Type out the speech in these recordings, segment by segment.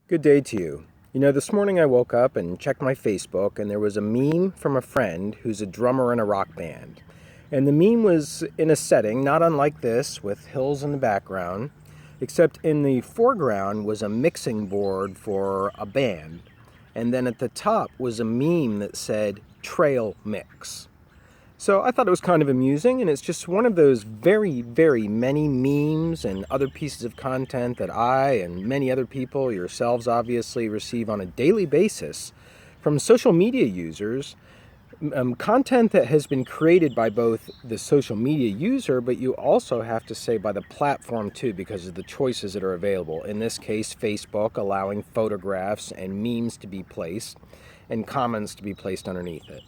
Good day to you. This morning I woke up and checked my Facebook, and there was a meme from a friend who's a drummer in a rock band. And the meme was in a setting not unlike this, with hills in the background, except in the foreground was a mixing board for a band. And then at the top was a meme that said, "Trail Mix." So I thought it was kind of amusing, and it's just one of those very, very many memes and other pieces of content that I and many other people, yourselves obviously, receive on a daily basis from social media users. Content that has been created by both the social media user, but you also have to say by the platform too, because of the choices that are available. In this case, Facebook allowing photographs and memes to be placed and comments to be placed underneath it.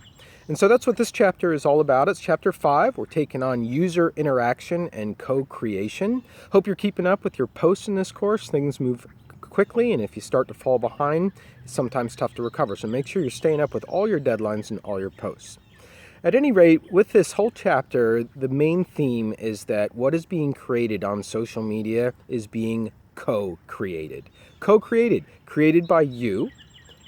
And so that's what this chapter is all about. It's chapter 5. We're taking on user interaction and co-creation. Hope you're keeping up with your posts in this course. Things move quickly, and if you start to fall behind, it's sometimes tough to recover. So make sure you're staying up with all your deadlines and all your posts. At any rate, with this whole chapter, the main theme is that what is being created on social media is being co-created. Co-created, created by you,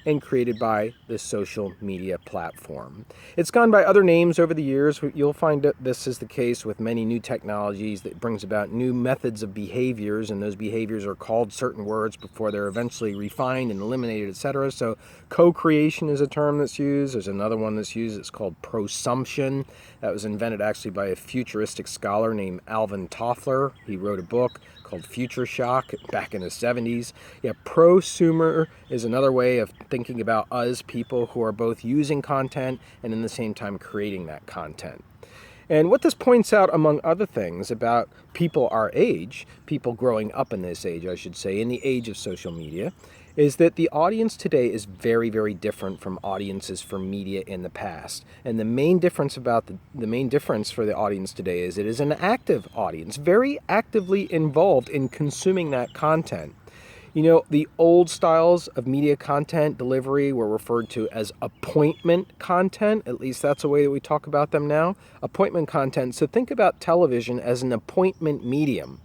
and created by the social media platform. It's gone by other names over the years. You'll find that this is the case with many new technologies that brings about new methods of behaviors, and those behaviors are called certain words before they're eventually refined and eliminated, etc. So co-creation is a term that's used. There's another one that's used. It's called prosumption. That was invented actually by a futuristic scholar named Alvin Toffler. He wrote a book called Future Shock back in the 70s. Yeah, prosumer is another way of thinking about us, people who are both using content and in the same time creating that content. And what this points out, among other things, about people our age, people growing up in this age, I should say, in the age of social media, is that the audience today is very, very different from audiences for media in the past. And the main difference for the audience today is it is an active audience, very actively involved in consuming that content. The old styles of media content delivery were referred to as appointment content. At least that's the way that we talk about them now. Appointment content. So think about television as an appointment medium.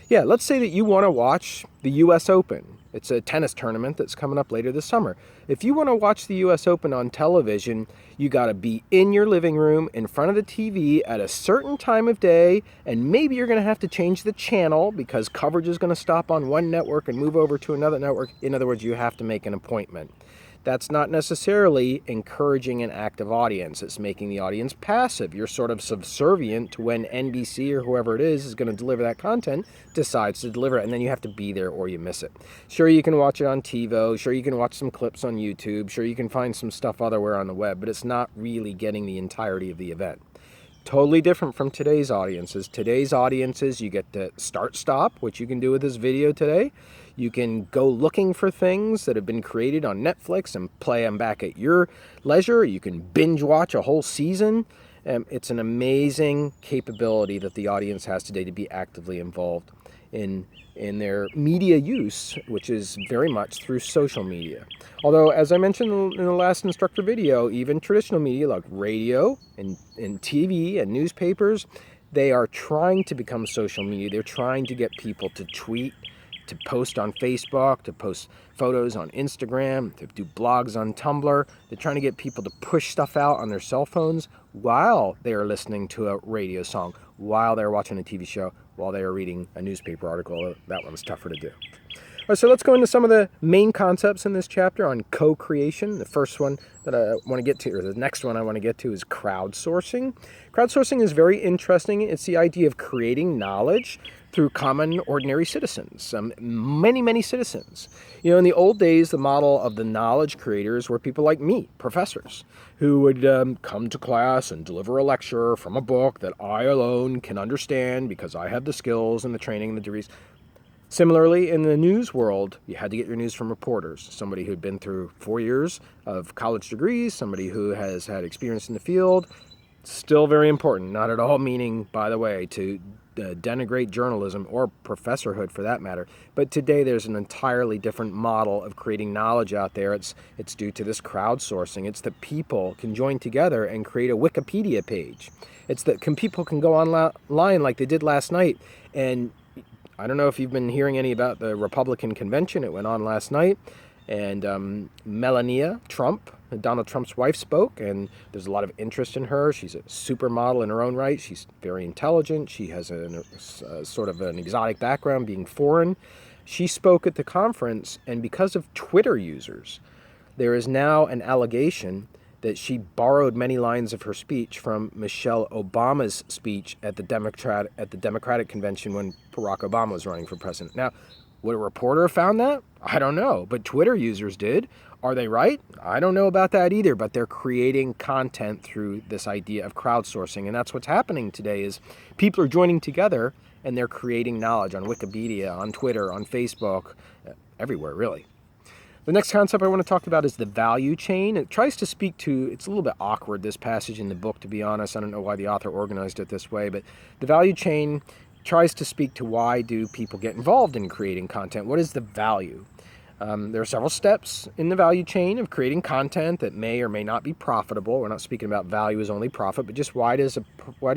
Yeah, let's say that you want to watch the U.S. Open. It's a tennis tournament that's coming up later this summer. If you want to watch the U.S. Open on television, you got to be in your living room in front of the TV at a certain time of day, and maybe you're going to have to change the channel because coverage is going to stop on one network and move over to another network. In other words, you have to make an appointment. That's not necessarily encouraging an active audience. It's making the audience passive. You're sort of subservient to when NBC or whoever it is going to deliver that content decides to deliver it, and then you have to be there or you miss it. Sure, you can watch it on TiVo. Sure, you can watch some clips on YouTube. Sure, you can find some stuff otherwhere on the web, but it's not really getting the entirety of the event. Totally different from today's audiences. Today's audiences, you get to start-stop, which you can do with this video today. You can go looking for things that have been created on Netflix and play them back at your leisure. You can binge watch a whole season. It's an amazing capability that the audience has today to be actively involved in their media use, which is very much through social media. Although, as I mentioned in the last instructor video, even traditional media like radio and TV and newspapers, they are trying to become social media. They're trying to get people to tweet, to post on Facebook, to post photos on Instagram, to do blogs on Tumblr. They're trying to get people to push stuff out on their cell phones while they are listening to a radio song, while they're watching a TV show, while they are reading a newspaper article. That one's tougher to do. All right, so let's go into some of the main concepts in this chapter on co-creation. The first one that I want to get to, or the next one I want to get to, is crowdsourcing. Crowdsourcing is very interesting. It's the idea of creating knowledge through common, ordinary citizens, many citizens. In the old days, the model of the knowledge creators were people like me, professors, who would come to class and deliver a lecture from a book that I alone can understand because I have the skills and the training and the degrees. Similarly, in the news world, you had to get your news from reporters, somebody who'd been through 4 years of college degrees, somebody who has had experience in the field. Still very important, not at all meaning, by the way, to denigrate journalism or professorhood for that matter. But today there's an entirely different model of creating knowledge out there. It's due to this crowdsourcing. It's that people can join together and create a Wikipedia page. It's that people can go online like they did last night and I don't know if you've been hearing any about the Republican convention. It went on last night. And Melania Trump, Donald Trump's wife, spoke, and there's a lot of interest in her. She's a supermodel in her own right. She's very intelligent. She has a sort of an exotic background, being foreign. She spoke at the conference, and because of Twitter users, there is now an allegation that she borrowed many lines of her speech from Michelle Obama's speech at the Democratic convention when Barack Obama was running for president. Now, would a reporter have found that? I don't know, but Twitter users did. Are they right? I don't know about that either, but they're creating content through this idea of crowdsourcing, and that's what's happening today is people are joining together and they're creating knowledge on Wikipedia, on Twitter, on Facebook, everywhere really. The next concept I want to talk about is the value chain. It tries to speak to, it's a little bit awkward, this passage in the book, to be honest. I don't know why the author organized it this way, but the value chain tries to speak to why do people get involved in creating content. What is the value? There are several steps in the value chain of creating content that may or may not be profitable. We're not speaking about value as only profit, but just why does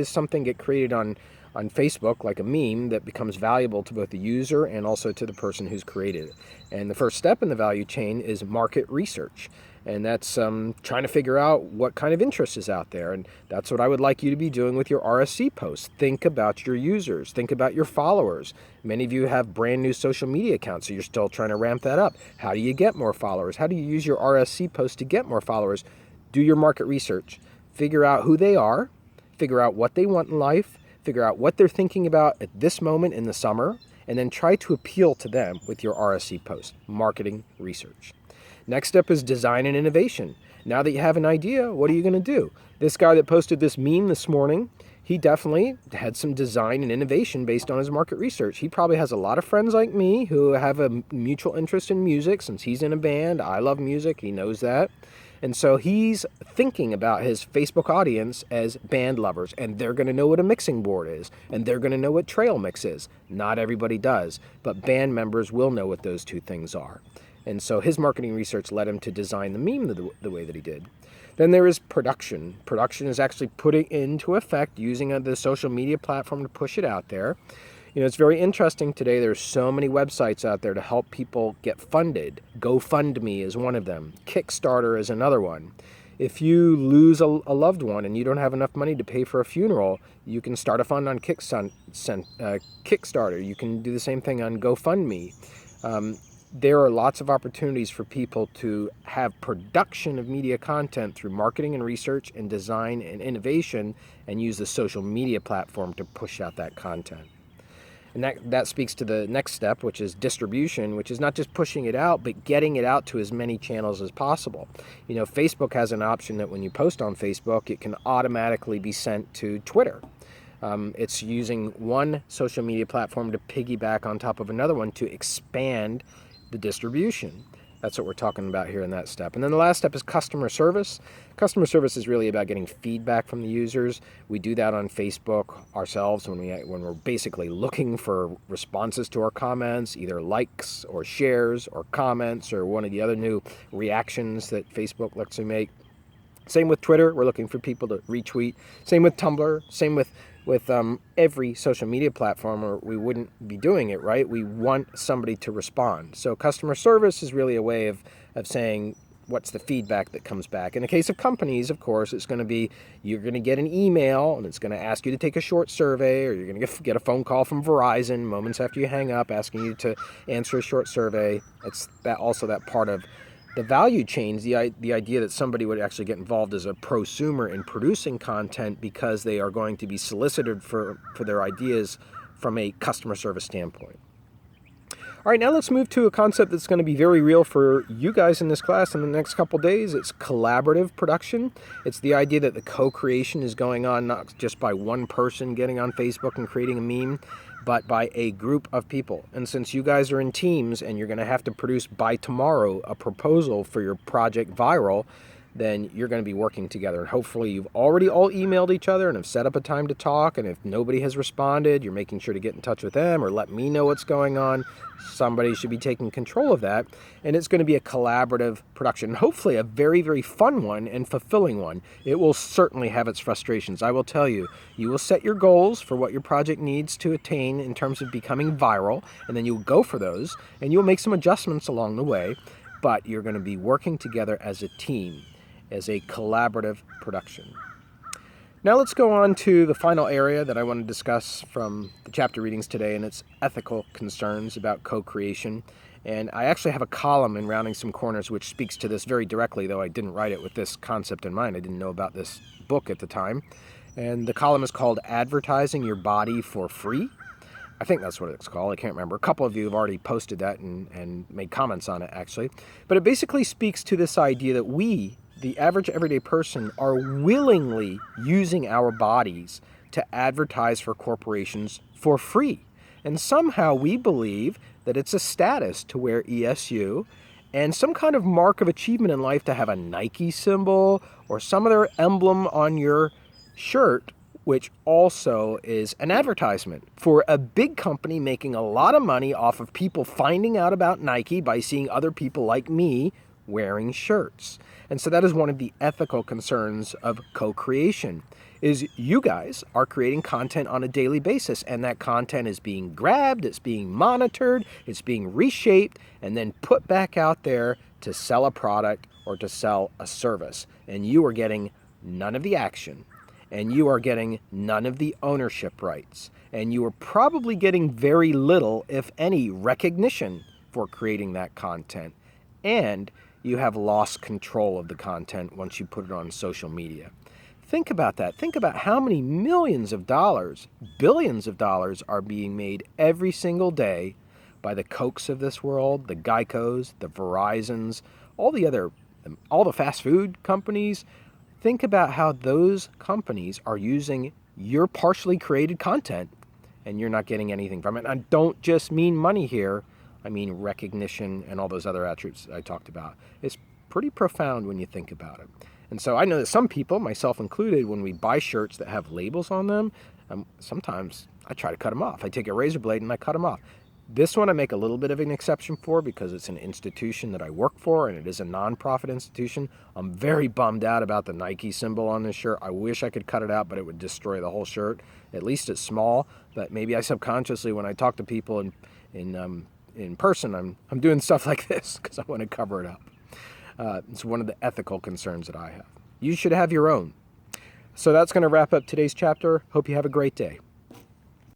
something get created on Facebook, like a meme, that becomes valuable to both the user and also to the person who's created it. And the first step in the value chain is market research. And that's trying to figure out what kind of interest is out there. And that's what I would like you to be doing with your RSC posts. Think about your users. Think about your followers. Many of you have brand new social media accounts, so you're still trying to ramp that up. How do you get more followers? How do you use your RSC posts to get more followers? Do your market research. Figure out who they are. Figure out what they want in life. Figure out what they're thinking about at this moment in the summer. And then try to appeal to them with your RSC post. Marketing research. Next step is design and innovation. Now that you have an idea, what are you going to do? This guy that posted this meme this morning, he definitely had some design and innovation based on his market research. He probably has a lot of friends like me who have a mutual interest in music. Since he's in a band, I love music, he knows that. And so he's thinking about his Facebook audience as band lovers, and they're going to know what a mixing board is, and they're going to know what trail mix is. Not everybody does, but band members will know what those two things are. And so his marketing research led him to design the meme the way that he did. Then there is production. Production is actually putting into effect using the social media platform to push it out there. You know, it's very interesting today. There's so many websites out there to help people get funded. GoFundMe is one of them. Kickstarter is another one. If you lose a loved one and you don't have enough money to pay for a funeral, you can start a fund on Kickstarter. You can do the same thing on GoFundMe. There are lots of opportunities for people to have production of media content through marketing and research and design and innovation, and use the social media platform to push out that content. And that speaks to the next step, which is distribution, which is not just pushing it out, but getting it out to as many channels as possible. You know, Facebook has an option that when you post on Facebook, it can automatically be sent to Twitter. It's using one social media platform to piggyback on top of another one to expand the distribution. That's what we're talking about here in that step. And then the last step is customer service. Customer service is really about getting feedback from the users. We do that on Facebook ourselves when we're basically looking for responses to our comments, either likes or shares or comments or one of the other new reactions that Facebook lets you make. Same with Twitter, we're looking for people to retweet. Same with Tumblr, same with every social media platform, or we wouldn't be doing it, right? We want somebody to respond. So customer service is really a way of saying what's the feedback that comes back. In the case of companies, of course, it's going to be you're going to get an email and it's going to ask you to take a short survey, or you're going to get a phone call from Verizon moments after you hang up asking you to answer a short survey. It's that part of the value chains, the idea that somebody would actually get involved as a prosumer in producing content because they are going to be solicited for their ideas from a customer service standpoint. All right, now let's move to a concept that's going to be very real for you guys in this class in the next couple days. It's collaborative production. It's the idea that the co-creation is going on not just by one person getting on Facebook and creating a meme, but by a group of people. And since you guys are in teams and you're going to have to produce by tomorrow a proposal for your project viral, then you're going to be working together. And hopefully you've already all emailed each other and have set up a time to talk. And if nobody has responded, you're making sure to get in touch with them or let me know what's going on. Somebody should be taking control of that. And it's going to be a collaborative production. Hopefully a very, very fun one and fulfilling one. It will certainly have its frustrations. I will tell you, you will set your goals for what your project needs to attain in terms of becoming viral. And then you'll go for those and you'll make some adjustments along the way. But you're going to be working together as a team, as a collaborative production. Now let's go on to the final area that I want to discuss from the chapter readings today, and it's ethical concerns about co-creation. And I actually have a column in Rounding Some Corners which speaks to this very directly, though I didn't write it with this concept in mind. I didn't know about this book at the time. And the column is called Advertising Your Body for Free. I think that's what it's called. I can't remember. A couple of you have already posted that and made comments on it, actually. But it basically speaks to this idea that we, the average everyday person, are willingly using our bodies to advertise for corporations for free. And somehow we believe that it's a status to wear ESU and some kind of mark of achievement in life to have a Nike symbol or some other emblem on your shirt, which also is an advertisement for a big company making a lot of money off of people finding out about Nike by seeing other people like me wearing shirts. And so that is one of the ethical concerns of co-creation, is you guys are creating content on a daily basis, and that content is being grabbed, it's being monitored, it's being reshaped, and then put back out there to sell a product or to sell a service. And you are getting none of the action, and you are getting none of the ownership rights, and you are probably getting very little, if any, recognition for creating that content. And you have lost control of the content once you put it on social media. Think about that. Think about how many millions of dollars, billions of dollars are being made every single day by the Cokes of this world, the Geicos, the Verizons, all the fast food companies. Think about how those companies are using your partially created content and you're not getting anything from it. And I don't just mean money here. I mean recognition and all those other attributes I talked about. It's pretty profound when you think about it. And so I know that some people, myself included, when we buy shirts that have labels on them, sometimes I try to cut them off. I take a razor blade and I cut them off. This one I make a little bit of an exception for because it's an institution that I work for and it is a nonprofit institution. I'm very bummed out about the Nike symbol on this shirt. I wish I could cut it out, but it would destroy the whole shirt. At least it's small, but maybe I subconsciously, when I talk to people in person, I'm doing stuff like this because I want to cover it up. It's one of the ethical concerns that I have. You should have your own. So that's going to wrap up today's chapter. Hope you have a great day.